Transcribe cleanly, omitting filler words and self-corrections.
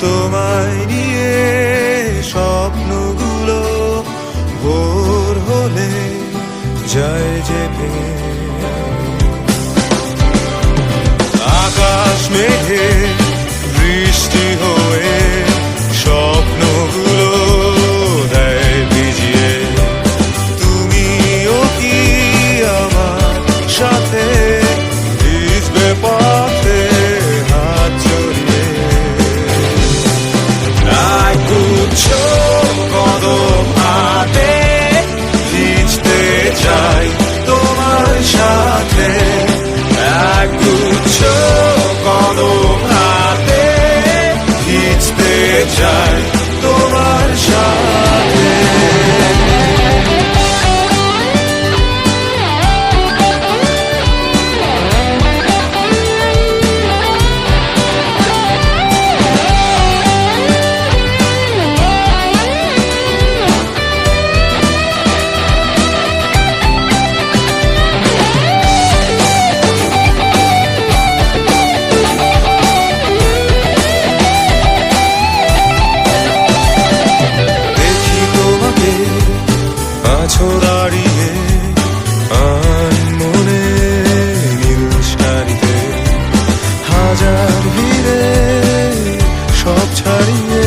তোমায় নিয়ে স্বপ্নগুলো ভোর হলে যায় যে ভেঙে। আকাশ মেঘে বৃষ্টি হয়ে স্বপ্নগুলো দেয় ভিজিয়ে। তুমিও কি আমার সাথে ভিজবে পথে হাত জড়িয়ে? একগুচ্ছ কদম হাতে ভিজতে চাই তোমার সাথে। একগুচ্ছ কদম হাতে ভিজতে চাই তোমার সাথে। দাঁড়িয়ে মনে নীল শাড়িতে হাজার ভিড়ে সব ছাড়িয়ে